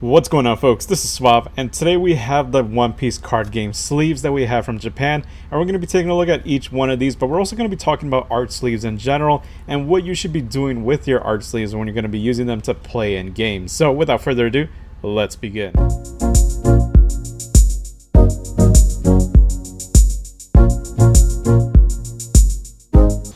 What's going on, folks? This is Suave, and today we have the One Piece card game sleeves that we have from Japan, and we're going to be taking a look at each one of these, but we're also going to be talking about art sleeves in general and what you should be doing with your art sleeves when you're going to be using them to play in games. So without further ado, let's begin.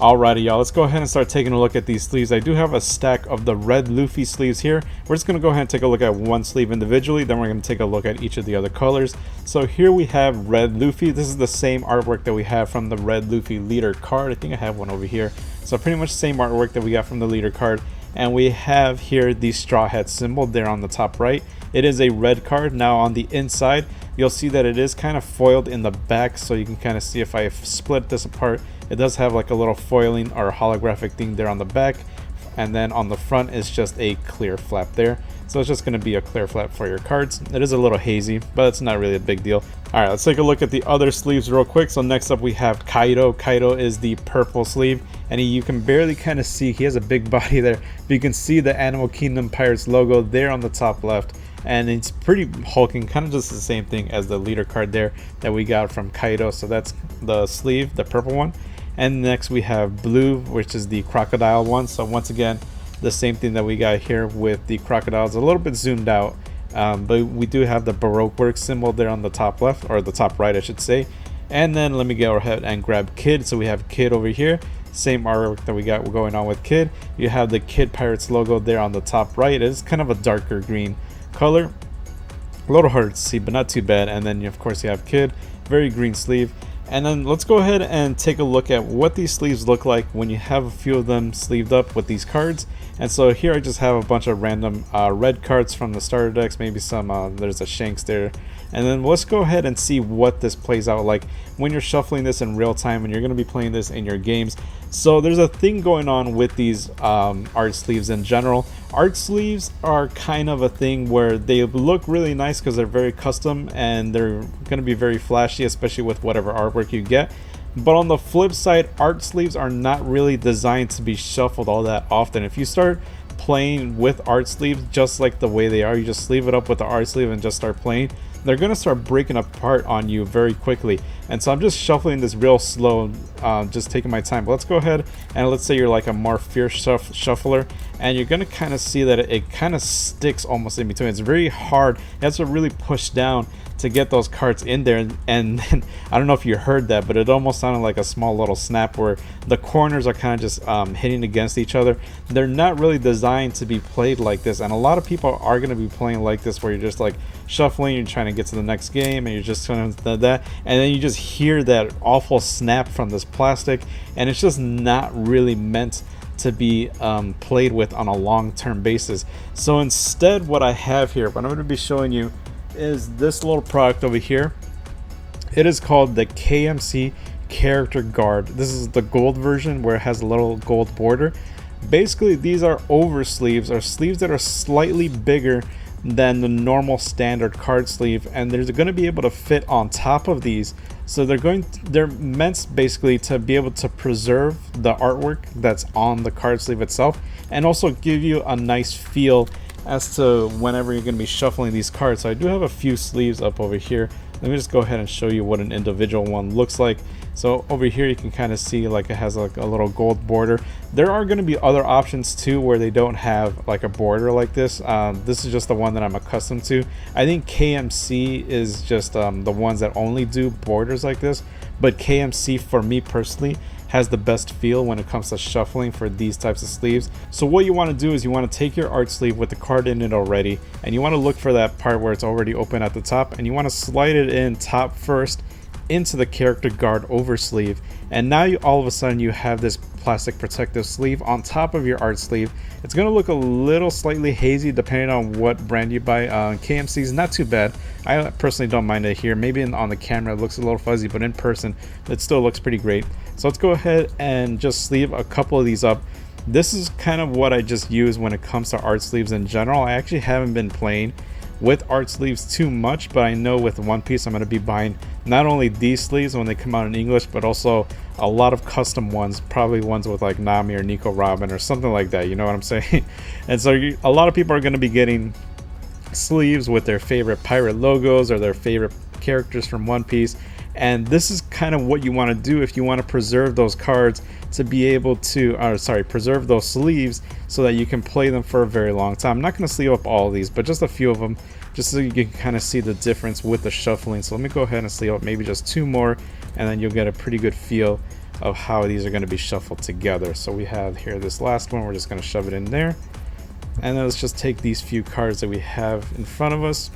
Alrighty, y'all, let's go ahead and start taking a look at these sleeves. I do have a stack of the red Luffy sleeves here. We're just going to go ahead and take a look at one sleeve individually, then we're going to take a look at each of the other colors. So here we have red Luffy. This is the same artwork that we have from the red Luffy leader card. I think I have one over here. So pretty much the same artwork that we got from the leader card. And we have here the straw hat symbol there on the top right. It is a red card. Now on the inside, you'll see that it is kind of foiled in the back, so you can kind of see if I split this apart, it does have like a little foiling or holographic thing there on the back, and then on the front is just a clear flap there. So it's just going to be a clear flap for your cards. It is a little hazy, but it's not really a big deal. Alright, let's take a look at the other sleeves real quick. So next up we have Kaido. Kaido is the purple sleeve, and you can barely kind of see, he has a big body there, but you can see the Animal Kingdom Pirates logo there on the top left. And it's pretty hulking, kind of just the same thing as the leader card there that we got from Kaido. So that's the sleeve, the purple one. And next we have blue, which is the crocodile one. So once again, the same thing that we got here with the crocodiles, a little bit zoomed out, but we do have the Baroque work symbol there on the top left, or the top right I should say. And then let me go ahead and grab Kid. So we have Kid over here, same artwork that we got going on with Kid. You have the Kid Pirates logo there on the top right. It is kind of a darker green color, a little hard to see, but not too bad. And then of course you have Kid, very green sleeve. And then let's go ahead and take a look at what these sleeves look like when you have a few of them sleeved up with these cards. And so here I just have a bunch of random red cards from the starter decks, maybe some, there's a Shanks there. And then let's go ahead and see what this plays out like when you're shuffling this in real time and you're going to be playing this in your games. So there's a thing going on with these art sleeves in general. Art sleeves are kind of a thing where they look really nice because they're very custom and they're going to be very flashy, especially with whatever artwork you get. But on the flip side, art sleeves are not really designed to be shuffled all that often. If you start playing with art sleeves just like the way they are, you just sleeve it up with the art sleeve and just start playing, they're going to start breaking apart on you very quickly. And so I'm just shuffling this real slow, just taking my time. But let's go ahead and let's say you're like a more fierce shuffler, and you're going to kind of see that it kind of sticks almost in between. It's very hard. You have to really push down to get those cards in there, and then I don't know if you heard that, but it almost sounded like a small little snap where the corners are kind of just hitting against each other. They're not really designed to be played like this, and a lot of people are going to be playing like this where you're just like shuffling, you're trying to get to the next game, and you're just trying to that, and then you just hear that awful snap from this plastic, and it's just not really meant to be played with on a long-term basis. So instead, what I have here, what I'm going to be showing you, is this little product over here. It is called the KMC Character Guard. This is the gold version where it has a little gold border. Basically, these are over sleeves, or sleeves that are slightly bigger than the normal standard card sleeve, and they're going to be able to fit on top of these. So they're meant basically to be able to preserve the artwork that's on the card sleeve itself, and also give you a nice feel as to whenever you're going to be shuffling these cards. So I do have a few sleeves up over here. Let me just go ahead and show you what an individual one looks like. So over here you can kind of see like it has like a little gold border. There are going to be other options too where they don't have like a border like this. This is just the one that I'm accustomed to. I think KMC is just the ones that only do borders like this, but KMC for me personally has the best feel when it comes to shuffling for these types of sleeves. So what you want to do is you want to take your art sleeve with the card in it already, and you want to look for that part where it's already open at the top, and you want to slide it in top first into the Character Guard over sleeve. And now all of a sudden you have this plastic protective sleeve on top of your art sleeve. It's going to look a little slightly hazy depending on what brand you buy. KMC is not too bad. I personally don't mind it here. Maybe on the camera it looks a little fuzzy, but in person it still looks pretty great. So let's go ahead and just sleeve a couple of these up. This is kind of what I just use when it comes to art sleeves in general. I actually haven't been playing with art sleeves too much, but I know with One Piece I'm going to be buying not only these sleeves when they come out in English, but also a lot of custom ones, probably ones with like Nami or Nico Robin or something like that, you know what I'm saying? And so a lot of people are going to be getting sleeves with their favorite pirate logos or their favorite characters from One Piece. And this is kind of what you want to do if you want to preserve those cards to be able to, preserve those sleeves so that you can play them for a very long time. I'm not going to sleeve up all of these, but just a few of them, just so you can kind of see the difference with the shuffling. So let me go ahead and sleeve up maybe just 2 more, and then you'll get a pretty good feel of how these are going to be shuffled together. So we have here this last one, we're just going to shove it in there. And then let's just take these few cards that we have in front of us.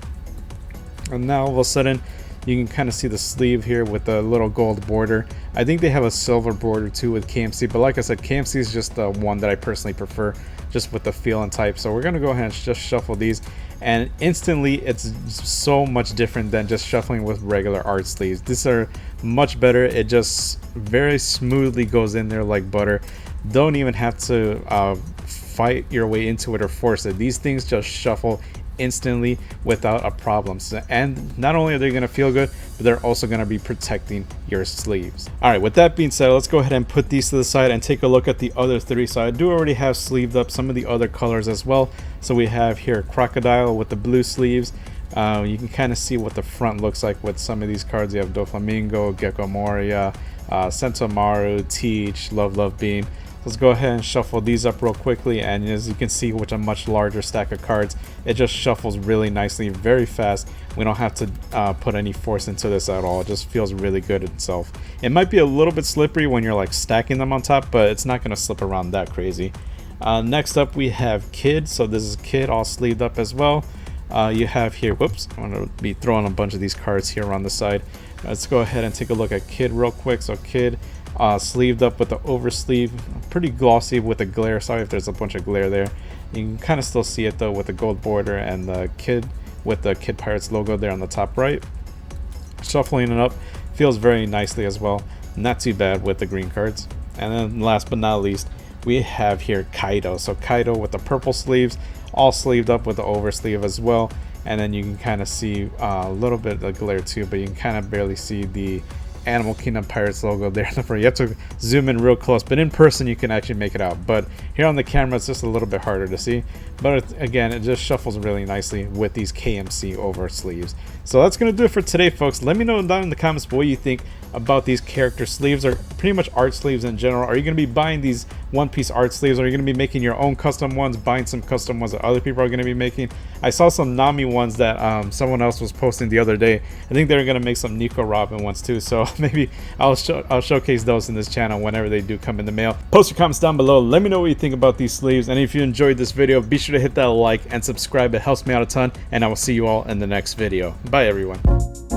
And now all of a sudden, you can kind of see the sleeve here with the little gold border. I think they have a silver border too with KMC, but like I said, KMC is just the one that I personally prefer, just with the feel and type. So we're going to go ahead and just shuffle these, and instantly it's so much different than just shuffling with regular art sleeves. These are much better. It just very smoothly goes in there like butter. Don't even have to fight your way into it or force it. These things just shuffle instantly without a problem. And not only are they going to feel good, but they're also going to be protecting your sleeves. All right, with that being said, let's go ahead and put these to the side and take a look at the other 3. So I do already have sleeved up some of the other colors as well. So we have here Crocodile with the blue sleeves. You can kind of see what the front looks like with some of these cards. You have Doflamingo, Gecko Moria, Sentomaru, Teach, Love Bean. Let's go ahead and shuffle these up real quickly, and as you can see, with a much larger stack of cards, it just shuffles really nicely, very fast. We don't have to put any force into this at all. It just feels really good itself. It might be a little bit slippery when you're like stacking them on top, but it's not going to slip around that crazy. Next up we have Kid. So this is Kid all sleeved up as well. You have here, whoops, I'm going to be throwing a bunch of these cards here on the side. Let's go ahead and take a look at Kid real quick. So Kid sleeved up with the oversleeve, pretty glossy with the glare. Sorry if there's a bunch of glare there. You can kind of still see it though with the gold border, and the Kid with the Kid Pirates logo there on the top right. Shuffling it up feels very nicely as well. Not too bad with the green cards. And then last but not least, we have here Kaido. So Kaido with the purple sleeves, all sleeved up with the oversleeve as well. And then you can kind of see a little bit of the glare too, but you can kind of barely see the Animal Kingdom Pirates logo there. You have to zoom in real close, but in person you can actually make it out. But here on the camera it's just a little bit harder to see. But again, it just shuffles really nicely with these KMC over sleeves. So that's going to do it for today, folks. Let me know down in the comments what you think about these character sleeves, or pretty much art sleeves in general. Are you going to be buying these One Piece art sleeves? Are you going to be making your own custom ones, buying some custom ones that other people are going to be making? I saw some Nami ones that someone else was posting the other day. I think they're going to make some Nico Robin ones too, so maybe I'll showcase those in this channel whenever they do come in the mail. Post your comments down below. Let me know what you think about these sleeves, and if you enjoyed this video, be sure to hit that like and subscribe. It helps me out a ton, and I will see you all in the next video. Bye everyone.